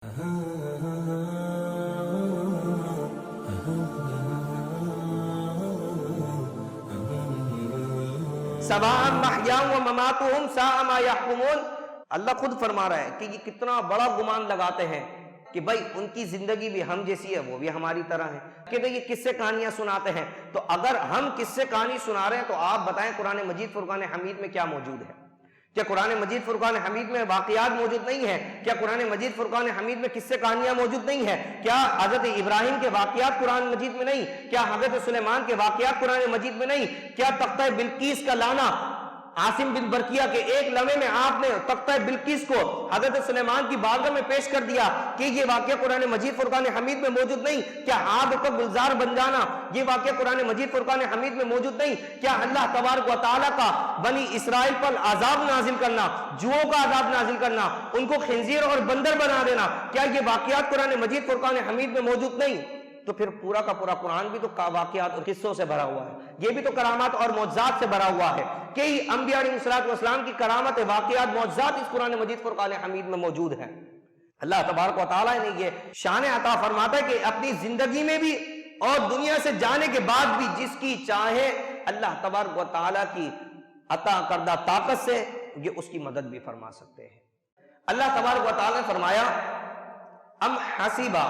سواء محیاہم و مماتہم ساء ما یحکمون۔ اللہ خود فرما رہا ہے کہ یہ کتنا بڑا گمان لگاتے ہیں کہ بھائی ان کی زندگی بھی ہم جیسی ہے، وہ بھی ہماری طرح ہے، کہ بھئی یہ قصے کہانیاں سناتے ہیں۔ تو اگر ہم قصے کہانی سنا رہے ہیں تو آپ بتائیں قرآن مجید فرقان حمید میں کیا موجود ہے؟ کیا قرآن مجید فرقان حمید میں واقعات موجود نہیں ہیں؟ کیا قرآن مجید فرقان حمید میں قصے کہانیاں موجود نہیں ہیں؟ کیا حضرت ابراہیم کے واقعات قرآن مجید میں نہیں؟ کیا حضرت سلیمان کے واقعات قرآن مجید میں نہیں؟ کیا تختہ بلقیس کا لانا عاصم بن برقیہ کے ایک لمحے میں آپ نے تختہ بلقیس کو حضرت سلیمان کی بارگاہ میں پیش کر دیا کہ یہ واقعہ قرآن مجید فرقان حمید میں موجود نہیں؟ کیا آگ کا گلزار بن جانا یہ واقعہ قرآن مجید فرقان حمید میں موجود نہیں؟ کیا اللہ تبارک و تعالیٰ کا بنی اسرائیل پر عذاب نازل کرنا، جوؤں کا عذاب نازل کرنا، ان کو خنزیر اور بندر بنا دینا، کیا یہ واقعات قرآن مجید فرقان حمید میں موجود نہیں؟ تو پھر پورا کا پورا قرآن بھی تو واقعات اور قصوں سے بھرا ہوا ہے، یہ بھی تو کرامات اور معجزات سے بھرا ہوا ہے۔ کئی انبیاء علیہ السلام کی کرامت، واقعات، معجزات اس قرآن مجید فرقان حمید میں موجود ہیں۔ اللہ تبارک و تعالیٰ نے یہ شان عطا فرماتا ہے کہ اپنی زندگی میں بھی اور دنیا سے جانے کے بعد بھی جس کی چاہے اللہ تبارک و تعالیٰ کی عطا کردہ طاقت سے یہ اس کی مدد بھی فرما سکتے ہیں۔ اللہ تبارک و تعالیٰ نے فرمایا ام حسیبا،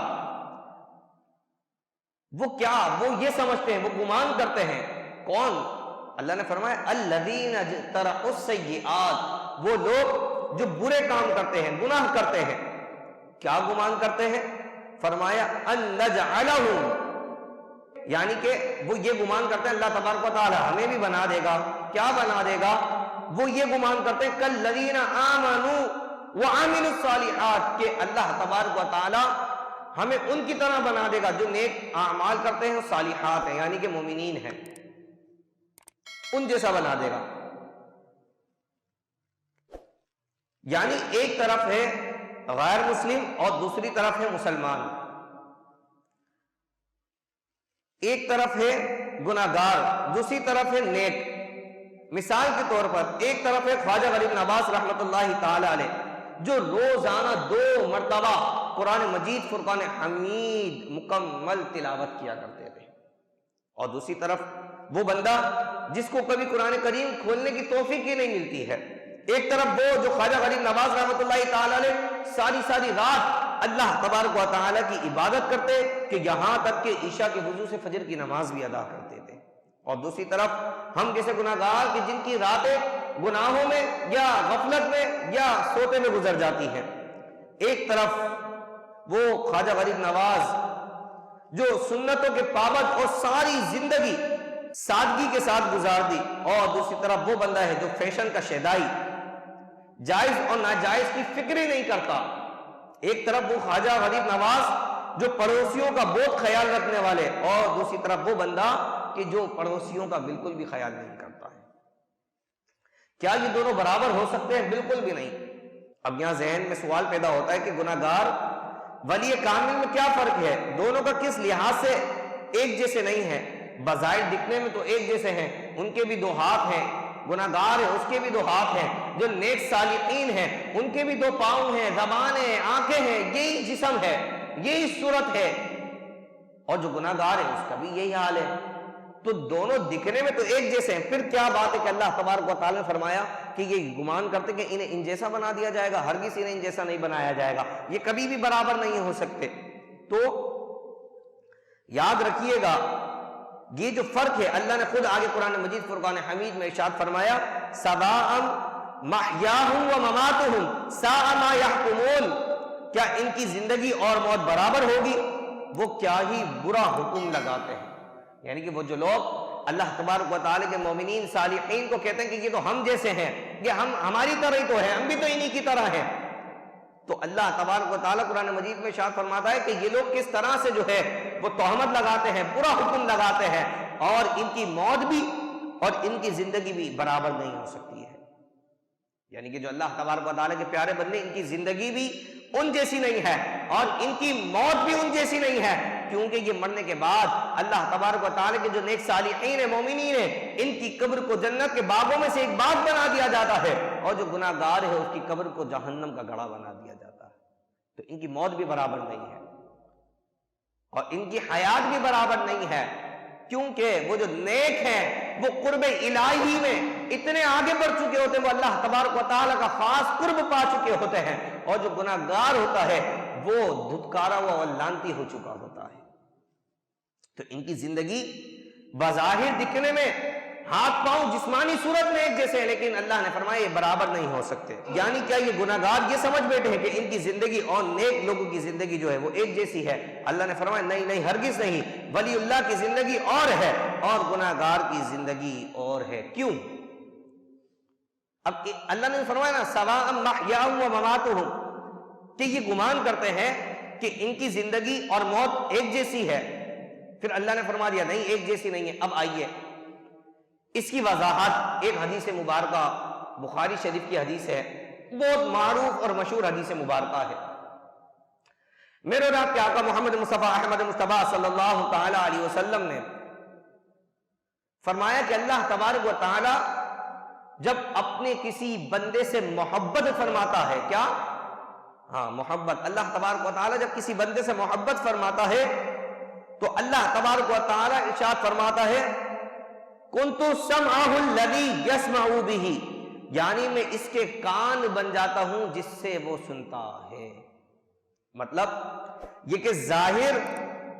وہ کیا، وہ یہ سمجھتے ہیں، وہ گمان کرتے ہیں، کون؟ اللہ نے فرمایا الذین اجترحوا السیئات، وہ لوگ جو برے کام کرتے ہیں، گناہ کرتے ہیں۔ کیا گمان کرتے ہیں؟ فرمایا ان نجعلہم، یعنی کہ وہ یہ گمان کرتے ہیں اللہ تبارک و تعالی ہمیں بھی بنا دے گا۔ کیا بنا دے گا؟ وہ یہ گمان کرتے ہیں کالذین آمنوا وعملوا الصالحات، کہ اللہ تبارک و تعالی ہمیں ان کی طرح بنا دے گا جو نیک اعمال کرتے ہیں، صالحات ہیں، یعنی کہ مومنین ہیں، ان جیسا بنا دے گا۔ یعنی ایک طرف ہے غیر مسلم اور دوسری طرف ہے مسلمان، ایک طرف ہے گناہگار، دوسری طرف ہے نیک۔ مثال کے طور پر ایک طرف ہے خواجہ غریب نواز رحمۃ اللہ تعالی علیہ، جو روزانہ 2 مرتبہ قرآن مجید فرقان حمید مکمل تلاوت کیا کرتے تھے، اور دوسری طرف وہ بندہ جس کو کبھی قرآن کریم کھولنے کی توفیق ہی نہیں ملتی ہے۔ ایک طرف وہ جو خواجہ غریب نواز رحمۃ اللہ تعالی علیہ ساری رات اللہ تبارک و تعالی کی عبادت کرتے کہ یہاں تک کہ عشاء کے وضو سے فجر کی نماز بھی ادا کرتے تھے، اور دوسری طرف ہم جیسے گناہگار کہ جن کی راتیں گناہوں میں یا غفلت میں یا سوتے میں گزر جاتی ہیں۔ ایک طرف وہ خواجہ غریب نواز جو سنتوں کے پابند اور ساری زندگی سادگی کے ساتھ گزار دی، اور دوسری طرف وہ بندہ ہے جو فیشن کا شیدائی، جائز اور ناجائز کی فکر ہی نہیں کرتا۔ ایک طرف وہ خواجہ غریب نواز جو پڑوسیوں کا بہت خیال رکھنے والے، اور دوسری طرف وہ بندہ کہ جو پڑوسیوں کا بالکل بھی خیال نہیں کرتا ہے۔ کیا یہ دونوں برابر ہو سکتے ہیں؟ بالکل بھی نہیں۔ اب یہاں ذہن میں سوال پیدا ہوتا ہے کہ گناہگار ولی کامل میں کیا فرق ہے؟ دونوں کا کس لحاظ سے ایک جیسے نہیں ہے؟ بظاہر دکھنے میں تو ایک جیسے ہیں، ان کے بھی 2 ہاتھ ہیں، گناہگار ہے اس کے بھی 2 ہاتھ ہیں، جو نیک صالحین ہیں ان کے بھی 2 پاؤں ہیں، زبان ہے، آنکھیں ہیں، یہی جسم ہے، یہی صورت ہے، اور جو گناہگار ہے اس کا بھی یہی حال ہے۔ تو دونوں دکھنے میں تو ایک جیسے ہیں، پھر کیا بات ہے کہ اللہ تبارک و تعالی نے فرمایا کہ یہ گمان کرتے کہ انہیں ان جیسا بنا دیا جائے گا؟ ہرگز انہیں ان جیسا نہیں بنایا جائے گا، یہ کبھی بھی برابر نہیں ہو سکتے۔ تو یاد رکھیے گا یہ جو فرق ہے، اللہ نے خود آگے قرآن مجید فرقان حمید میں ارشاد فرمایا سواء محیاہم و مماتہم ساء ما یحکمون، کیا ان کی زندگی اور موت برابر ہوگی؟ وہ کیا ہی برا حکم لگاتے ہیں۔ یعنی کہ وہ جو لوگ اللہ تبارک و تعالی کے مومنین صالحین کو کہتے ہیں کہ یہ تو ہم جیسے ہیں، یہ ہماری طرح ہی تو ہے، ہم بھی تو انہی کی طرح ہیں، تو اللہ تبارک و تعالیٰ قرآن مجید میں ارشاد فرماتا ہے کہ یہ لوگ کس طرح سے جو ہے وہ تہمت لگاتے ہیں، برا حکم لگاتے ہیں، اور ان کی موت بھی اور ان کی زندگی بھی برابر نہیں ہو سکتی ہے۔ یعنی کہ جو اللہ تبارک و تعالیٰ کے پیارے بندے، ان کی زندگی بھی ان جیسی نہیں ہے اور ان کی موت بھی ان جیسی نہیں ہے، کیونکہ یہ مرنے کے بعد اللہ تبارک و تعالیٰ کے جو نیک صالحین ہیں، مومنین ہیں، ان کی قبر کو جنت کے باغوں میں سے ایک باغ بنا دیا جاتا ہے، اور جو گناہ گار ہے اس کی قبر کو جہنم کا گڑھا بنا دیا جاتا ہے۔ تو ان کی موت بھی برابر نہیں ہے اور ان کی حیات بھی برابر نہیں ہے، کیونکہ وہ جو نیک ہیں وہ قرب الہی میں اتنے آگے بڑھ چکے ہوتے ہیں، وہ اللہ تبارک و تعالیٰ کا خاص قرب پا چکے ہوتے ہیں، اور جو گناہگار ہوتا ہے وہ دھتکارا ہوا اور لعنتی ہو چکا ہوتا ہے۔ تو ان کی زندگی بظاہر دکھنے میں ہاتھ پاؤں جسمانی صورت میں ایک جیسے ہیں، لیکن اللہ نے فرمایا یہ برابر نہیں ہو سکتے۔ یعنی کیا یہ گناہگار یہ سمجھ بیٹھے ہیں کہ ان کی زندگی اور نیک لوگوں کی زندگی جو ہے وہ ایک جیسی ہے؟ اللہ نے فرمایا نہیں نہیں، ہرگز نہیں، ولی اللہ کی زندگی اور ہے اور گناہگار کی زندگی اور ہے۔ کیوں؟ اب اللہ نے فرمایا نا سواء محیاہم و مماتہم، کہ یہ گمان کرتے ہیں کہ ان کی زندگی اور موت ایک جیسی ہے، پھر اللہ نے فرما دیا نہیں ایک جیسی نہیں ہے۔ اب آئیے اس کی وضاحت ایک حدیث مبارکہ بخاری شریف کی حدیث ہے، بہت معروف اور مشہور حدیث مبارکہ ہے۔ میرے اور آپ کے آقا محمد مصطفیٰ احمد مصطفیٰ صلی اللہ تعالی علیہ وسلم نے فرمایا کہ اللہ تبارک و تعالی جب اپنے کسی بندے سے محبت فرماتا ہے، کیا؟ ہاں محبت، اللہ تبارک و تعالی جب کسی بندے سے محبت فرماتا ہے تو اللہ تبارک و تعالی ارشاد فرماتا ہے کنت سمعہ الذی یسمع بہ، یعنی میں اس کے کان بن جاتا ہوں جس سے وہ سنتا ہے۔ مطلب یہ کہ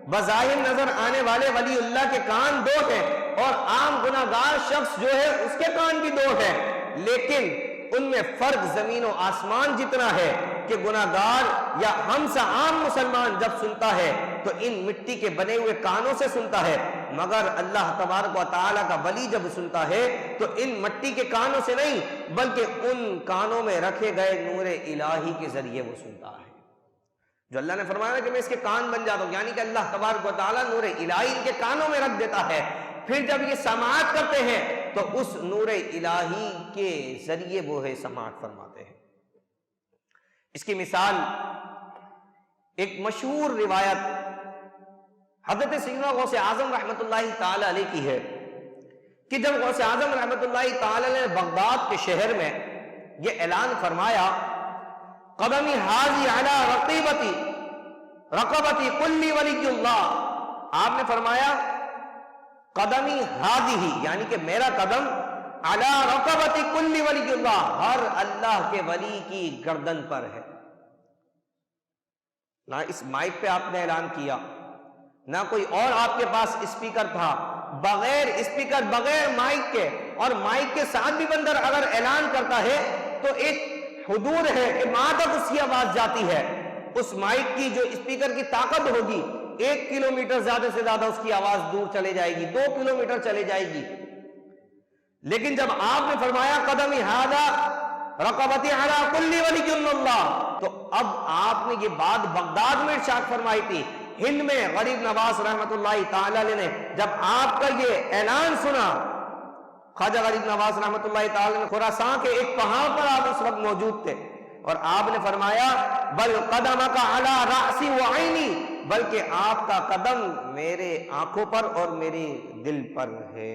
بظاہر نظر آنے والے ولی اللہ کے کان دو ہیں اور عام گناہگار شخص جو ہے اس کے کان بھی دو ہیں، لیکن ان میں فرق زمین و آسمان جتنا ہے کہ گناہگار یا ہم سا عام مسلمان جب سنتا ہے تو ان مٹی کے بنے ہوئے کانوں سے سنتا ہے، مگر اللہ تبارک و تعالیٰ کا ولی جب سنتا ہے تو ان مٹی کے کانوں سے نہیں بلکہ ان کانوں میں رکھے گئے نور الہی کے ذریعے وہ سنتا ہے۔ جو اللہ نے فرمایا کہ میں اس کے کان بن جاتا ہوں، یعنی کہ اللہ تبارک و تعالیٰ نور الہی ان کے کانوں میں رکھ دیتا ہے، پھر جب یہ سماعت کرتے ہیں تو اس نور الہی کے ذریعے وہ ہے سماعت فرماتے ہیں۔ اس کی مثال ایک مشہور روایت حضرت سیدنا غوث اعظم رحمت اللہ تعالی علیہ کی ہے کہ جب غوث اعظم رحمت اللہ تعالی علیہ نے بغداد کے شہر میں یہ اعلان فرمایا قدمی حاضی علی رقبتی کلی ولی اللہ، آپ نے فرمایا قدمی حاضی یعنی کہ میرا قدم علی رقبتی کلی ولی اللہ، ہر اللہ کے ولی کی گردن پر ہے۔ نہ اس مائک پہ آپ نے اعلان کیا، نہ کوئی اور آپ کے پاس اسپیکر تھا، بغیر اسپیکر بغیر مائک کے، اور مائک کے ساتھ بھی بندر اگر اعلان کرتا ہے تو ایک حدود ہے کہ وہاں تک اس کی آواز جاتی ہے۔ اس مائک کی جو اسپیکر کی طاقت ہوگی 1 کلومیٹر زیادہ سے زیادہ اس کی آواز دور چلے جائے گی، 2 کلومیٹر چلے جائے گی، لیکن جب آپ نے فرمایا قدمی ھذا رقبتی علی کلی ولی اللہ، تو اب آپ نے یہ بات بغداد میں ارشاد فرمائی تھی۔ ہند میں غریب نواز رحمت اللہ تعالی علیہ نے جب آپ کا یہ اعلان سنا، خواجہ غریب نواز رحمت اللہ تعالی نے خراسان کے ایک پہاڑ پر آپ اس وقت موجود تھے، اور آپ نے فرمایا بل قدمک علی رأسی وعینی، بلکہ آپ کا قدم میرے آنکھوں پر اور میرے دل پر ہے،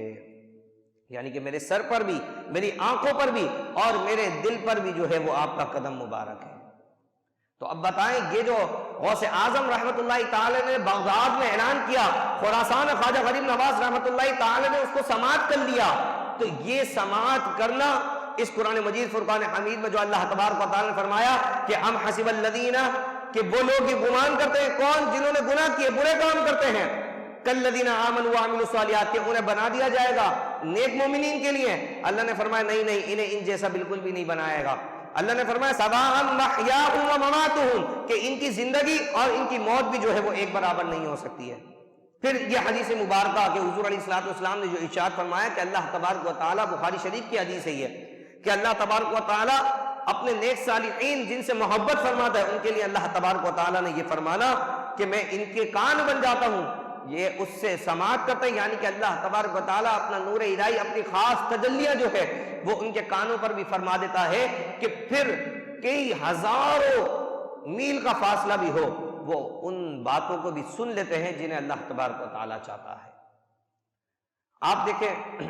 یعنی کہ میرے سر پر بھی، میری آنکھوں پر بھی اور میرے دل پر بھی جو ہے وہ آپ کا قدم مبارک ہے۔ تو اب بتائیں یہ جو غوث اعظم رحمت اللہ تعالی نے بغداد میں اعلان کیا، خراسان خواجہ غریب نواز رحمت اللہ تعالی نے اس کو سماعت کر لیا، تو یہ سماعت کرنا اس قرآن مجید فرقان حمید میں جو اللہ تبارک و تعالی نے فرمایا کہ ام حسب الذین، کہ وہ لوگ یہ گمان کرتے ہیں، کون؟ جنہوں نے گناہ کیے، برے کام کرتے ہیں، کالذین آمنوا وعملوا الصالحات، کہ انہیں بنا دیا جائے گا نیک مومنین کے لیے۔ اللہ نے فرمایا نہیں نہیں، انہیں ان جیسا بالکل بھی نہیں بنائے گا۔ اللہ نے فرمایا سواء محیاہم و مماتہم، کہ ان کی زندگی اور ان کی موت بھی جو ہے وہ ایک برابر نہیں ہو سکتی ہے۔ پھر یہ حدیث مبارکہ کہ حضور علیہ السلام نے جو ارشاد فرمایا کہ اللہ تبارک و تعالیٰ، بخاری شریف کی حدیث ہے یہ، کہ اللہ تبارک و تعالیٰ اپنے نیک صالحین جن سے محبت فرماتا ہے ان کے لیے اللہ تبارک و تعالیٰ نے یہ فرمانا کہ میں ان کے کان بن جاتا ہوں، یہ اس سے سماعت کرتے ہیں، یعنی کہ اللہ تبارک و تعالیٰ اپنا نور الہی، اپنی خاص تجلیاں جو ہے وہ ان کے کانوں پر بھی فرما دیتا ہے کہ پھر کئی ہزاروں میل کا فاصلہ بھی ہو وہ ان باتوں کو بھی سن لیتے ہیں جنہیں اللہ تبارک و تعالیٰ چاہتا ہے۔ آپ دیکھیں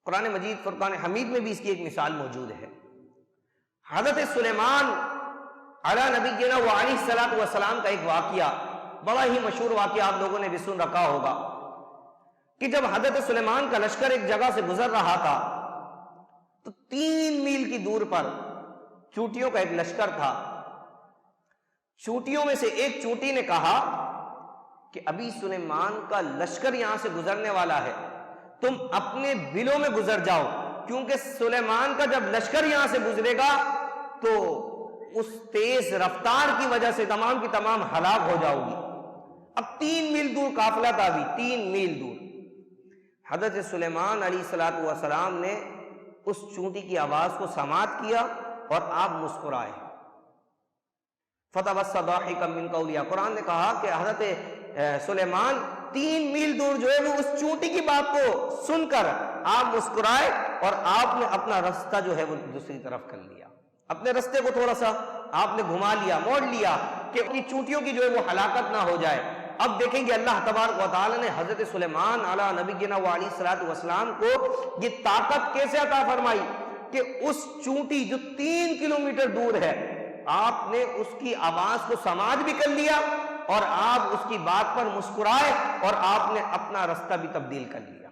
قرآن مجید فرقان حمید میں بھی اس کی ایک مثال موجود ہے۔ حضرت سلیمان علی نبینا و علیہ الصلوۃ والسلام کا ایک واقعہ، بڑا ہی مشہور واقعہ آپ لوگوں نے بھی سن رکھا ہوگا کہ جب حضرت سلیمان کا لشکر ایک جگہ سے گزر رہا تھا تو 3 میل کی دور پر چونٹیوں کا ایک لشکر تھا۔ چونٹیوں میں سے ایک چونٹی نے کہا کہ ابھی سلیمان کا لشکر یہاں سے گزرنے والا ہے، تم اپنے بلوں میں گزر جاؤ، کیونکہ سلیمان کا جب لشکر یہاں سے گزرے گا تو اس تیز رفتار کی وجہ سے تمام کی تمام ہلاک ہو جاؤ گی۔ اب 3 میل دور قافلہ تھا، ابھی 3 میل دور۔ حضرت سلیمان علیہ السلام نے اس چونٹی کی آواز کو سماعت کیا اور آپ مسکرائے۔ فَتَبَسَّمَ ضَاحِكًا مِّن قَوْلِهَا، قرآن نے کہا کہ حضرت سلیمان 3 میل دور جو ہے وہ اس چونٹی کی بات کو سن کر آپ مسکرائے اور آپ نے اپنا رستہ جو ہے وہ دوسری طرف کر لیا، اپنے رستے کو تھوڑا سا آپ نے گھما لیا، موڑ لیا کہ اپنی چونٹیوں کی جو ہے وہ ہلاکت نہ ہو جائے۔ اب دیکھیں گے اللہ تبارک و تعالی نے حضرت سلیمان علی نبینا و علیہ الصلوۃ والسلام کو یہ طاقت کیسے عطا فرمائی کہ اس چونٹی جو 3 کلومیٹر دور ہے، آپ نے اس کی آواز کو سماعت بھی کر لیا اور آپ اس کی بات پر مسکرائے اور آپ نے اپنا رستہ بھی تبدیل کر لیا۔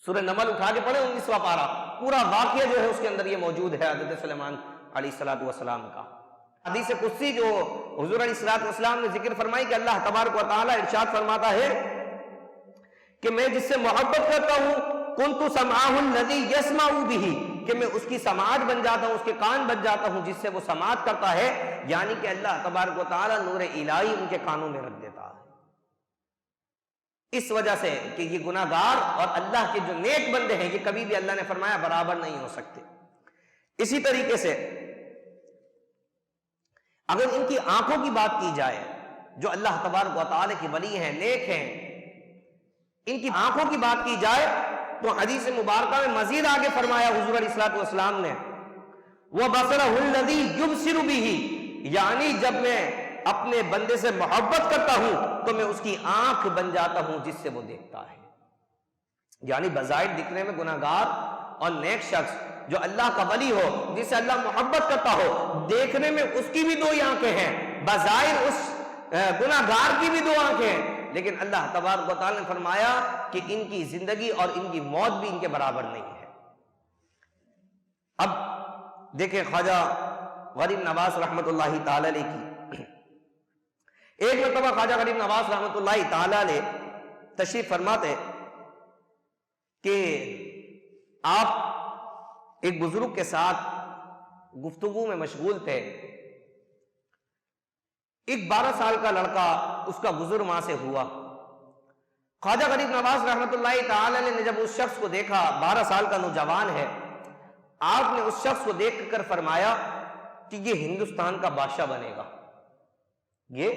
سورہ نمل اٹھا کے پڑھیں 19واں پارہ، پورا واقعہ جو ہے اس کے اندر یہ موجود ہے حضرت سلیمان علیہ الصلوۃ والسلام کا۔ حدیث قدسی جو حضور علیہ الصلوۃ والسلام نے ذکر فرمائی کہ اللہ تبارک و تعالی ارشاد فرماتا ہے کہ میں جس سے محبت کرتا ہوں کنت سمعہ الذی یسمع بہ، کہ میں اس کی سماعت بن جاتا ہوں، اس کے کان بن جاتا ہوں جس سے وہ سماعت کرتا ہے، یعنی کہ اللہ تبارک و تعالی نور الہی ان کے کانوں میں رکھ دیتا ہے۔ اس وجہ سے کہ یہ گناہگار اور اللہ کے جو نیک بندے ہیں یہ کبھی بھی اللہ نے فرمایا برابر نہیں ہو سکتے۔ اسی طریقے سے اگر ان کی آنکھوں کی بات کی جائے، جو اللہ تبارک و تعالی کے ولی ہیں، نیک ہیں، ان کی آنکھوں کی بات کی جائے تو حدیث مبارکہ میں مزید آگے فرمایا حضور علیہ الصلوۃ والسلام نے وَبَصَرَهُ الَّذِي يُبْصِرُ بِهِ، یعنی جب میں اپنے بندے سے محبت کرتا ہوں تو میں اس کی آنکھ بن جاتا ہوں جس سے وہ دیکھتا ہے۔ یعنی بظاہر دکھنے میں گناہگار اور نیک شخص جو اللہ کا ولی ہو، جس سے اللہ محبت کرتا ہو، دیکھنے میں اس کی بھی 2 آنکھیں ہیں، بظاہر اس گناہگار کی بھی 2 آنکھیں ہیں، لیکن اللہ تبارک و تعالی نے فرمایا کہ ان کی زندگی اور ان کی موت بھی ان کے برابر نہیں ہے۔ اب دیکھیں خواجہ غریب نواز رحمت اللہ تعالی علیہ کی ایک مرتبہ خواجہ غریب نواز رحمت اللہ تعالی علیہ تشریف فرماتے کہ آپ ایک بزرگ کے ساتھ گفتگو میں مشغول تھے۔ ایک 12 سال کا لڑکا اس کا گزر وہاں سے ہوا۔ خواجہ غریب نواز رحمت اللہ تعالی علیہ نے جب اس شخص کو دیکھا، 12 سال کا نوجوان ہے، آپ نے اس شخص کو دیکھ کر فرمایا کہ یہ ہندوستان کا بادشاہ بنے گا۔ یہ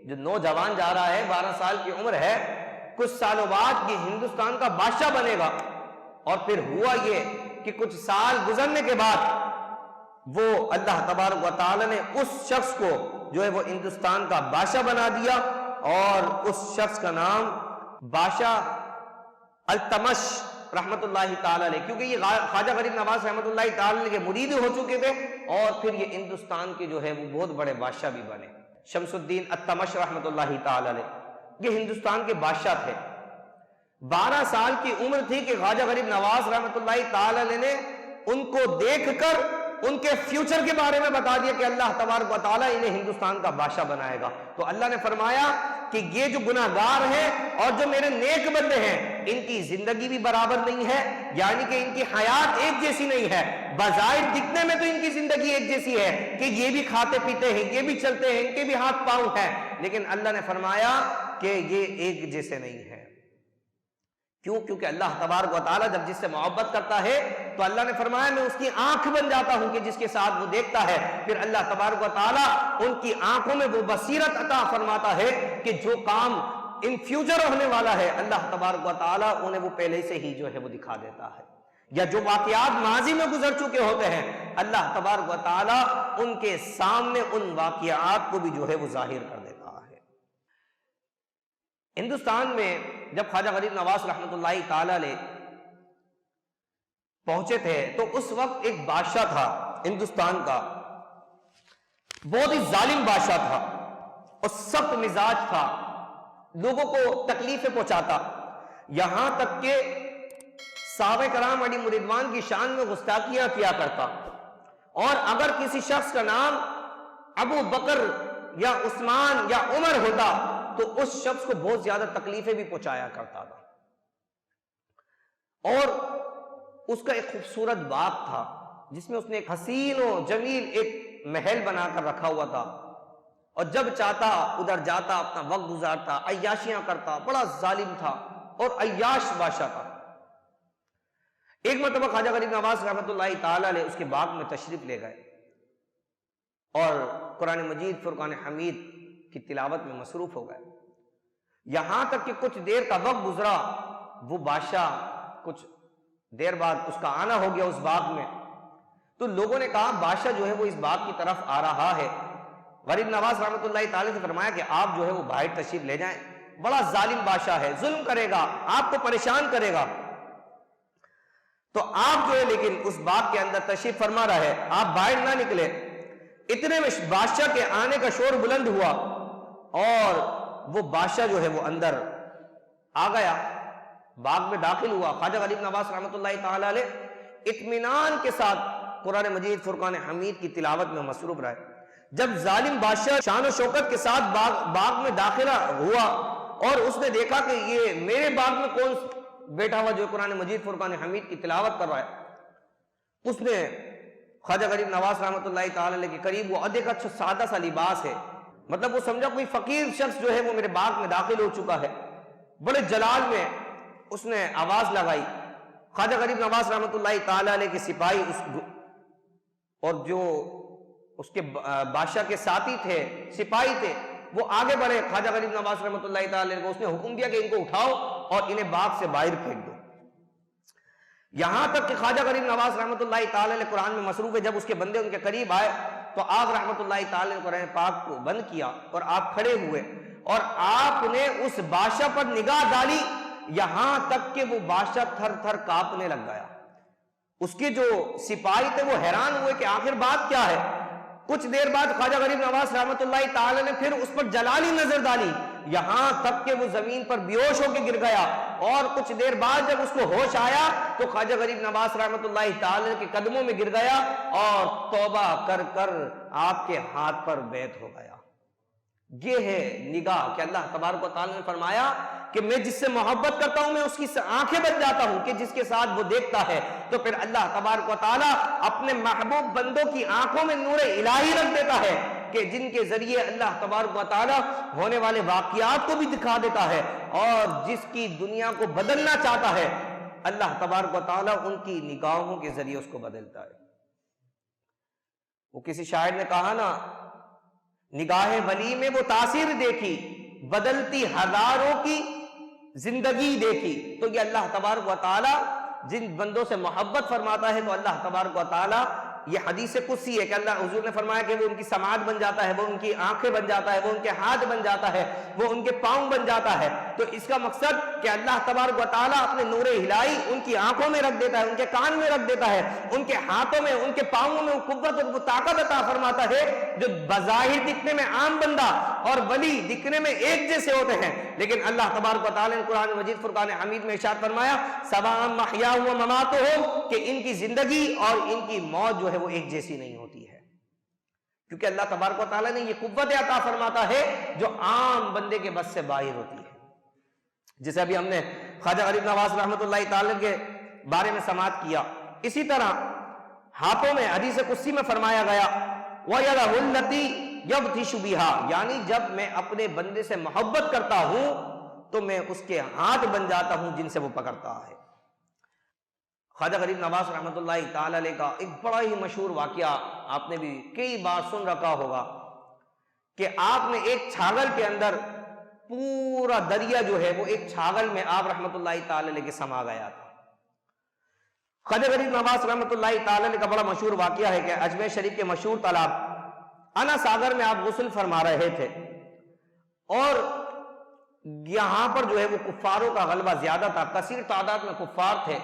جو نوجوان جا رہا ہے، 12 سال کی عمر ہے، کچھ سالوں بعد یہ ہندوستان کا بادشاہ بنے گا۔ اور پھر ہوا یہ کہ کچھ سال گزرنے کے بعد وہ اللہ تبارک و تعالی نے اس شخص کو جو ہے وہ ہندوستان کا بادشاہ بنا دیا، اور اس شخص کا نام بادشاہ التمش رحمت اللہ تعالی علیہ، کیونکہ یہ خواجہ غریب نواز رحمت اللہ تعالی علیہ کے مرید ہو چکے تھے، اور پھر یہ ہندوستان کے جو ہے وہ بہت بڑے بادشاہ بھی بنے۔ شمس الدین التمش رحمت اللہ تعالی علیہ یہ ہندوستان کے بادشاہ تھے۔ 12 سال کی عمر تھی کہ خواجہ غریب نواز رحمت اللہ تعالی علیہ نے ان کو دیکھ کر ان کے فیوچر کے بارے میں بتا دیا کہ اللہ تبارک و تعالیٰ انہیں ہندوستان کا بادشاہ بنائے گا۔ تو اللہ نے فرمایا کہ یہ جو گناہگار ہیں اور جو میرے نیک بندے ہیں، ان کی زندگی بھی برابر نہیں ہے، یعنی کہ ان کی حیات ایک جیسی نہیں ہے۔ بظاہر دکھنے میں تو ان کی زندگی ایک جیسی ہے کہ یہ بھی کھاتے پیتے ہیں، یہ بھی چلتے ہیں، ان کے بھی ہاتھ پاؤں ہیں، لیکن اللہ نے فرمایا کہ یہ ایک جیسے نہیں ہے۔ کیوں؟ کیونکہ اللہ تبارک و تعالیٰ جب جس سے محبت کرتا ہے تو اللہ نے فرمایا میں اس کی آنکھ بن جاتا ہوں کہ جس کے ساتھ وہ دیکھتا ہے۔ پھر اللہ تبارک و تعالیٰ ان کی آنکھوں میں وہ بصیرت عطا فرماتا ہے کہ جو کام ان فیوچر ہونے والا ہے اللہ تبارک و تعالیٰ انہیں وہ پہلے سے ہی جو ہے وہ دکھا دیتا ہے، یا جو واقعات ماضی میں گزر چکے ہوتے ہیں اللہ تبارک و تعالیٰ ان کے سامنے ان واقعات کو بھی جو ہے وہ ظاہر کر دیتا ہے۔ ہندوستان میں جب خواجہ غریب نواز رحمت اللہ تعالی علیہ پہنچے تھے تو اس وقت ایک بادشاہ تھا ہندوستان کا، بہت ہی ظالم بادشاہ تھا اور سخت مزاج تھا، لوگوں کو تکلیفیں پہنچاتا، یہاں تک کہ صحابہ کرام علیہم رضوان کی شان میں گستاخیاں کیا کرتا، اور اگر کسی شخص کا نام ابو بکر یا عثمان یا عمر ہوتا تو اس شخص کو بہت زیادہ تکلیفیں بھی پہنچایا کرتا تھا۔ اور اس کا ایک خوبصورت باغ تھا جس میں اس نے ایک حسین و جمیل ایک محل بنا کر رکھا ہوا تھا، اور جب چاہتا ادھر جاتا، اپنا وقت گزارتا، عیاشیاں کرتا، بڑا ظالم تھا اور عیاش بادشاہ تھا۔ ایک مرتبہ خواجہ غریب نواز رحمۃ اللہ تعالی علیہ اس کے باغ میں تشریف لے گئے اور قرآن مجید فرقان حمید کی تلاوت میں مصروف ہو گئے، یہاں تک کہ کچھ دیر کا وقت گزرا، وہ بادشاہ کچھ دیر بعد اس کا آنا ہو گیا اس باغ میں، تو لوگوں نے کہا بادشاہ جو ہے وہ اس باغ کی طرف آ رہا ہے۔ غریب نواز رحمۃ اللہ تعالی سے فرمایا کہ آپ جو ہے وہ باہر تشریف لے جائیں، بڑا ظالم بادشاہ ہے، ظلم کرے گا، آپ کو پریشان کرے گا، تو آپ جو ہے لیکن اس باغ کے اندر تشریف فرما رہے، آپ باہر نہ نکلے۔ اتنے میں بادشاہ کے آنے کا شور بلند ہوا اور وہ بادشاہ جو ہے وہ اندر آ گیا، باغ میں داخل ہوا۔ خواجہ غریب نواز رحمۃ اللہ تعالی علیہ اطمینان کے ساتھ قرآن مجید فرقان حمید کی تلاوت میں مصروف رہے۔ جب ظالم بادشاہ شان و شوکت کے ساتھ باغ میں داخلہ ہوا اور اس نے دیکھا کہ یہ میرے باغ میں کون بیٹھا ہوا جو قرآن مجید فرقان حمید کی تلاوت کر رہا ہے، اس نے خواجہ غریب نواز رحمۃ اللہ تعالی علیہ کے قریب، وہ ادھے کا سادہ سا لباس ہے، مطلب وہ سمجھا کوئی فقیر شخص جو ہے وہ میرے باغ میں داخل ہو چکا ہے، بڑے جلال میں اس نے آواز لگائی۔ خواجہ غریب نواز رحمۃ اللہ تعالی علیہ کے سپاہی اور جو اس کے بادشاہ کے ساتھی تھے، سپاہی تھے، وہ آگے بڑھے، خواجہ غریب نواز رحمۃ اللہ تعالی علیہ کو اس نے حکم دیا کہ ان کو اٹھاؤ اور انہیں باغ سے باہر پھینک دو۔ یہاں تک کہ خواجہ غریب نواز رحمۃ اللہ تعالی علیہ قرآن میں مصروف ہے، جب اس کے بندے ان کے قریب آئے تو آپ رحمۃ اللہ تعالی علیہ قرآن پاک کو بند کیا اور آپ کھڑے ہوئے اور آپ نے اس بادشاہ پر نگاہ ڈالی، یہاں تک کہ وہ بادشاہ تھر تھر کانپنے لگ گیا۔ اس کے جو سپاہی تھے وہ حیران ہوئے کہ آخر بات کیا ہے۔ کچھ دیر بعد خواجہ غریب نواز رحمۃ اللہ تعالی نے پھر اس پر جلالی نظر ڈالی، یہاں تک کہ وہ زمین پر بیہوش ہو کے گر گیا، اور کچھ دیر بعد جب اس کو ہوش آیا تو خواجہ غریب نواز رحمۃ اللہ تعالی کے قدموں میں گر گیا اور توبہ کر کر آپ کے ہاتھ پر بیعت ہو گیا۔ یہ ہے نگاہ کہ اللہ تبارک و تعالی نے فرمایا کہ میں جس سے محبت کرتا ہوں میں اس کی آنکھیں بن جاتا ہوں کہ جس کے ساتھ وہ دیکھتا ہے، تو پھر اللہ تبارک و تعالی اپنے محبوب بندوں کی آنکھوں میں نور الہی رکھ دیتا ہے کہ جن کے ذریعے اللہ تبارک و تعالی ہونے والے واقعات کو بھی دکھا دیتا ہے، اور جس کی دنیا کو بدلنا چاہتا ہے اللہ تبارک و تعالی ان کی نگاہوں کے ذریعے اس کو بدلتا ہے۔ وہ کسی شاعر نے کہا نا، نگاہ ولی میں وہ تاثیر دیکھی، بدلتی ہزاروں کی زندگی دیکھی۔ تو یہ اللہ تبارک و تعالی جن بندوں سے محبت فرماتا ہے تو اللہ تبارک و تعالی، یہ حدیث قدسی ہے کہ اللہ حضور نے فرمایا کہ وہ ان کی سماعت بن جاتا ہے، وہ ان کی آنکھیں بن جاتا ہے، وہ ان کے ہاتھ بن جاتا ہے، وہ ان کے پاؤں بن جاتا ہے۔ تو اس کا مقصد کہ اللہ تبارک و تعالیٰ اپنے نور الہی ان کی آنکھوں میں رکھ دیتا ہے، ان کے کان میں رکھ دیتا ہے، ان کے ہاتھوں میں، ان کے پاؤں میں وہ قوت اور وہ طاقت عطا فرماتا ہے جو بظاہر دکھنے میں عام بندہ اور ولی دکھنے میں ایک جیسے ہوتے ہیں، لیکن اللہ تبارک و تعالیٰ نے قرآن مجید فرقان حمید میں ارشاد فرمایا سواء محیاہم و مماتہم، کہ ان کی زندگی اور ان کی موت جو ہے وہ ایک جیسی نہیں ہوتی ہے، کیونکہ اللہ تبارک و تعالیٰ نے یہ قوت عطا فرماتا ہے جو عام بندے کے بس سے باہر ہوتی ہے۔ جسے ابھی ہم نے خواجہ غریب نواز رحمۃ اللہ تعالی کے بارے میں سماعت کیا، اسی طرح ہاتھوں میں حدیث قدسی میں فرمایا گیا وَيَدَهُ الَّتِي يَبْطِشُ بِهَا، یعنی جب میں اپنے بندے سے محبت کرتا ہوں تو میں اس کے ہاتھ بن جاتا ہوں جن سے وہ پکڑتا ہے۔ خواجہ غریب نواز رحمۃ اللہ تعالی علیہ کا ایک بڑا ہی مشہور واقعہ آپ نے بھی کئی بار سن رکھا ہوگا کہ آپ نے ایک چھاگل کے اندر پورا دریا جو ہے وہ ایک چھاگل میں آپ رحمۃ اللہ تعالی علیہ کے سما گیا تھا۔ خواجہ غریب نواز رحمۃ اللہ تعالی علیہ کا بڑا مشہور واقعہ ہے کہ اجمیر شریف کے مشہور تالاب انا ساگر میں آپ غسل فرما رہے تھے، اور یہاں پر جو ہے وہ کفاروں کا غلبہ زیادہ تھا، کثیر تعداد میں کفار تھے۔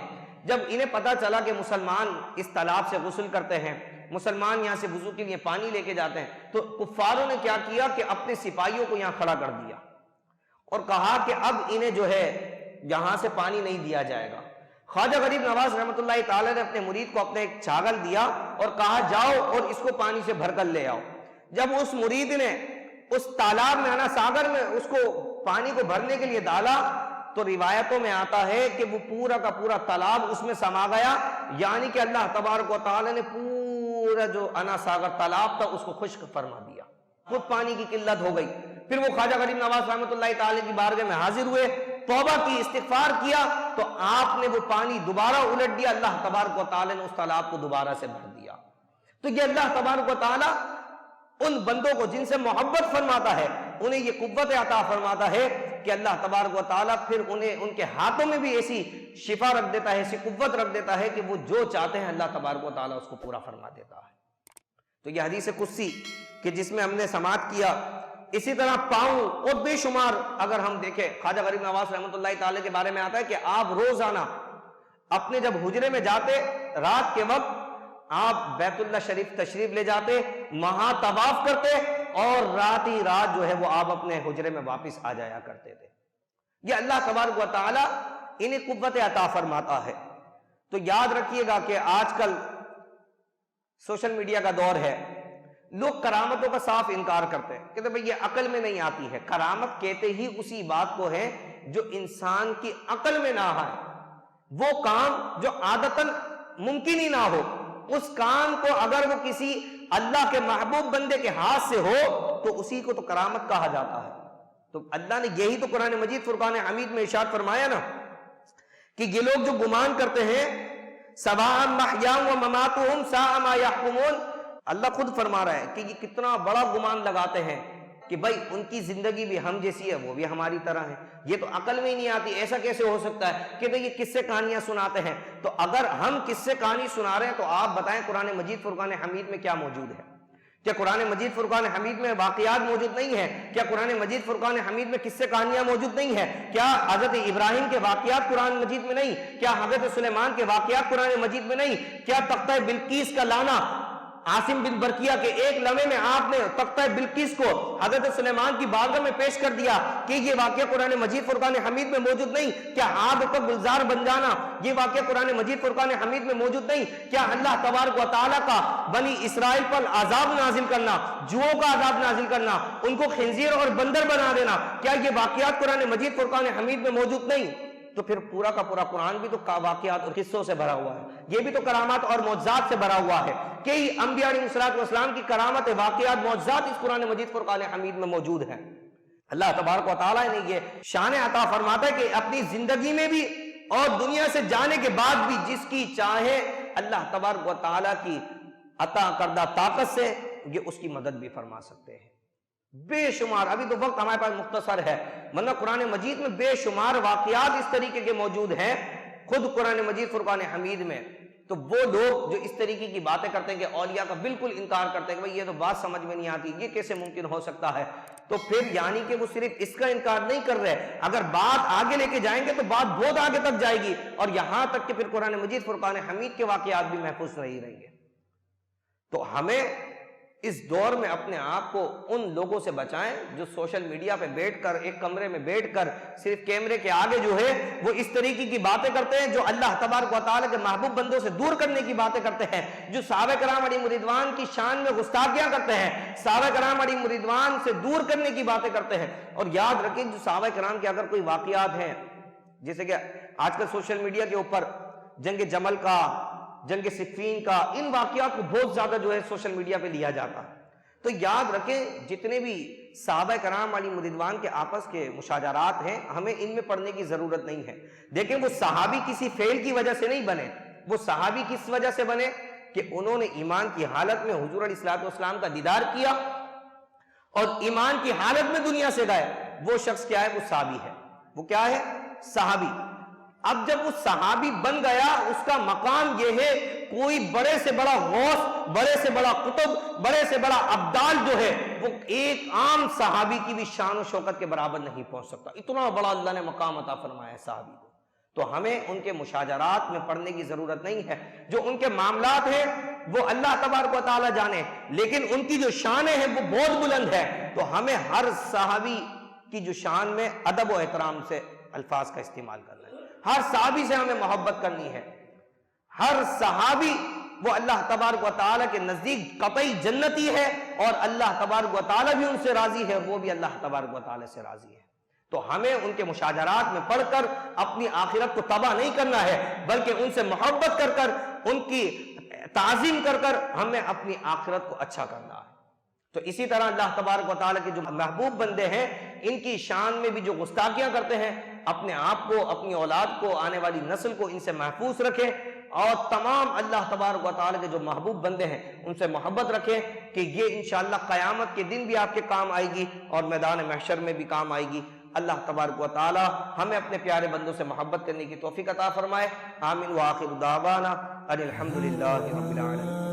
جب انہیں پتا چلا کہ مسلمان اس تالاب سے غسل کرتے ہیں مسلمان یہاں سے وضو کے لیے پانی لے کے جاتے ہیں، تو کفاروں نے کیا کیا کہ اپنے سپاہیوں کو یہاں کھڑا کر دیا اور کہا کہ اب انہیں جو ہے یہاں سے پانی نہیں دیا جائے گا۔ خواجہ غریب نواز رحمۃ اللہ تعالی نے اپنے مرید کو اپنے ایک چھاگل دیا اور کہا جاؤ اور اس کو پانی سے بھر کر لے آؤ۔ جب اس مرید نے اس تالاب میں انا ساگر میں اس کو پانی کو بھرنے کے لیے ڈالا تو روایتوں میں آتا ہے کہ وہ پورا کا پورا تالاب اس میں سما گیا، یعنی کہ اللہ تبارک و تعالی نے پورا جو انا ساگر تالاب تھا اس کو خشک فرما دیا، خود پانی کی قلت ہو گئی۔ پھر وہ خواجہ غریب نواز رحمۃ اللہ تعالی کی بارگاہ میں حاضر ہوئے، توبہ کی، استغفار کیا، تو آپ نے وہ پانی دوبارہ الٹ دیا، اللہ تبارک و تعالی نے اس تالاب کو دوبارہ سے بھر دیا۔ تو یہ اللہ تبارک و تعالی ان بندوں کو جن سے محبت فرماتا ہے انہیں یہ قوت عطا فرماتا ہے کہ اللہ تبارک و تعالیٰ پھر انہیں ان کے ہاتھوں میں بھی ایسی شفا رکھ دیتا ہے، ایسی قوت رکھ دیتا ہے کہ وہ جو چاہتے ہیں اللہ تبارک و تعالیٰ اس کو پورا فرما دیتا ہے۔ تو یہ حدیث قدسی کہ جس میں ہم نے سماعت کیا، اسی طرح پاؤں اور بے شمار اگر ہم دیکھیں، خواجہ غریب نواز رحمۃ اللہ تعالی کے بارے میں آتا ہے کہ آپ روزانہ اپنے جب حجرے میں جاتے رات کے وقت آپ بیت اللہ شریف تشریف لے جاتے، وہاں طواف کرتے اور رات ہی رات جو ہے وہ آپ اپنے حجرے میں واپس آ جایا کرتے تھے۔ یہ اللہ تبارک و تعالی انہیں قوت عطا فرماتا ہے۔ تو یاد رکھیے گا کہ آج کل سوشل میڈیا کا دور ہے، لوگ کرامتوں کا صاف انکار کرتے ہیں، کہتے ہیں بھئی یہ عقل میں نہیں آتی ہے۔ کرامت کہتے ہی اسی بات کو ہے جو انسان کی عقل میں نہ آئے، وہ کام جو عادتاً ممکن ہی نہ ہو، اس کام کو اگر وہ کسی اللہ کے محبوب بندے کے ہاتھ سے ہو تو اسی کو تو کرامت کہا جاتا ہے۔ تو اللہ نے یہی تو قرآن مجید فرقان حمید میں ارشاد فرمایا نا کہ یہ لوگ جو گمان کرتے ہیں سواء محیاہم و مماتہم ساء ما یحکمون، اللہ خود فرما رہا ہے کہ یہ کتنا بڑا گمان لگاتے ہیں کہ بھائی ان کی زندگی بھی ہم جیسی ہے، وہ بھی ہماری طرح ہے۔ یہ تو عقل میں ہی نہیں آتی، ایسا کیسے ہو سکتا ہے کہ بھئی یہ قصے کہانیاں سناتے ہیں۔ تو اگر ہم قصے کہانی سنا رہے ہیں تو آپ بتائیں قرآن مجید فرقان حمید میں کیا موجود ہے؟ کیا قرآن مجید فرقان حمید میں واقعات موجود نہیں ہیں؟ کیا قرآن مجید فرقان حمید میں قصے کہانیاں موجود نہیں ہیں؟ کیا حضرت ابراہیم کے واقعات قرآن مجید میں نہیں؟ کیا حضرت سلیمان کے واقعات قرآن مجید میں نہیں؟ کیا تختہ بلقیس کا لانا عاصم بن برقیہ کے ایک لمحے میں آپ نے تختہ بلقیس کو حضرت سلیمان کی بارگاہ میں پیش کر دیا کہ یہ واقعہ قرآن مجید فرقان حمید میں موجود نہیں؟ کیا آگ کا گلزار بن جانا یہ واقعہ قرآن مجید فرقان حمید میں موجود نہیں؟ کیا اللہ تبارک و تعالیٰ کا بنی اسرائیل پر عذاب نازل کرنا، جوؤں کا عذاب نازل کرنا، ان کو خنزیر اور بندر بنا دینا، کیا یہ واقعات قرآن مجید فرقان حمید میں موجود نہیں؟ تو پھر پورا کا پورا قرآن بھی تو واقعات اور قصوں سے بھرا ہوا ہے، یہ بھی تو کرامات اور معجزات سے بھرا ہوا ہے۔ کئی انبیاء علیہ الصلوۃ والسلام کی کرامت، واقعات، معجزات اس قرآن مجید فرقان حمید میں موجود ہیں۔ اللہ تبارک و تعالیٰ نے یہ شان عطا فرماتا ہے کہ اپنی زندگی میں بھی اور دنیا سے جانے کے بعد بھی جس کی چاہے اللہ تبارک و تعالیٰ کی عطا کردہ طاقت سے یہ اس کی مدد بھی فرما سکتے ہیں۔ بے شمار، ابھی تو وقت ہمارے پاس مختصر ہے، ورنہ قرآن مجید میں بے شمار واقعات اس طریقے کے موجود ہیں خود قرآن مجید فرقان حمید میں۔ تو وہ لوگ جو اس طریقے کی باتیں کرتے ہیں کہ اولیاء کا بالکل انکار کرتے ہیں کہ بھئی یہ تو بات سمجھ میں نہیں آتی، یہ کیسے ممکن ہو سکتا ہے، تو پھر یعنی کہ وہ صرف اس کا انکار نہیں کر رہے، اگر بات آگے لے کے جائیں گے تو بات بہت آگے تک جائے گی، اور یہاں تک کہ پھر قرآن مجید فرقان حمید کے واقعات بھی محفوظ نہیں رہیں گے۔ تو ہمیں اس دور میں اپنے آپ کو ان لوگوں سے بچائیں جو سوشل میڈیا پہ بیٹھ کر ایک کمرے میں بیٹھ کر صرف کیمرے کے آگے جو ہے وہ اس طریقے کی باتیں کرتے ہیں، جو اللہ تبارک و تعالیٰ کے محبوب بندوں سے دور کرنے کی باتیں کرتے ہیں، جو صحابہ کرام علیہ رضوان کی شان میں گستاخیاں کرتے ہیں، صحابہ کرام علیہ رضوان سے دور کرنے کی باتیں کرتے ہیں۔ اور یاد رکھیں جو صحابہ کرام کے اگر کوئی واقعات ہیں، جیسے کہ آج کل سوشل میڈیا کے اوپر جنگ جمل کا، جنگ صفین کا، ان واقعات کو بہت زیادہ جو ہے سوشل میڈیا پہ لیا جاتا ہے، تو یاد رکھیں جتنے بھی صحابہ کرام علیہ رضوان کے آپس کے مشاجرات ہیں ہمیں ان میں پڑھنے کی ضرورت نہیں ہے۔ دیکھیں وہ صحابی کسی فعل کی وجہ سے نہیں بنے، وہ صحابی کس وجہ سے بنے کہ انہوں نے ایمان کی حالت میں حضور علیہ الصلوۃ والسلام کا دیدار کیا اور ایمان کی حالت میں دنیا سے گئے۔ وہ شخص کیا ہے؟ وہ صحابی ہے۔ وہ کیا ہے؟ صحابی۔ اب جب وہ صحابی بن گیا اس کا مقام یہ ہے کوئی بڑے سے بڑا غوث، بڑے سے بڑا قطب، بڑے سے بڑا ابدال جو ہے وہ ایک عام صحابی کی بھی شان و شوکت کے برابر نہیں پہنچ سکتا۔ اتنا بڑا اللہ نے مقام عطا فرمایا ہے صحابی کو۔ تو ہمیں ان کے مشاجرات میں پڑنے کی ضرورت نہیں ہے. جو ان کے معاملات ہیں وہ اللہ تبارک و تعالی جانے، لیکن ان کی جو شانیں ہیں وہ بہت بلند ہے. تو ہمیں ہر صحابی کی جو شان میں ادب و احترام سے الفاظ کا استعمال کرنا ہے. ہر صحابی سے ہمیں محبت کرنی ہے. ہر صحابی وہ اللہ تبارک و تعالی کے نزدیک قطعی جنتی ہے، اور اللہ تبارک و تعالی بھی ان سے راضی ہے، وہ بھی اللہ تبارک و تعالی سے راضی ہے. تو ہمیں ان کے مشاجرات میں پڑھ کر اپنی آخرت کو تباہ نہیں کرنا ہے، بلکہ ان سے محبت کر کر، ان کی تعظیم کر کر ہمیں اپنی آخرت کو اچھا کرنا ہے. تو اسی طرح اللہ تبارک و تعالیٰ کے جو محبوب بندے ہیں، ان کی شان میں بھی جو گستاخیاں کرتے ہیں، اپنے آپ کو، اپنی اولاد کو، آنے والی نسل کو ان سے محفوظ رکھیں، اور تمام اللہ تبارک و تعالیٰ کے جو محبوب بندے ہیں ان سے محبت رکھیں کہ یہ انشاءاللہ قیامت کے دن بھی آپ کے کام آئے گی اور میدان محشر میں بھی کام آئے گی. اللہ تبارک و تعالیٰ ہمیں اپنے پیارے بندوں سے محبت کرنے کی توفیق عطا فرمائے. آمین. وآخر دعوانا ان الحمدللہ رب العالمین.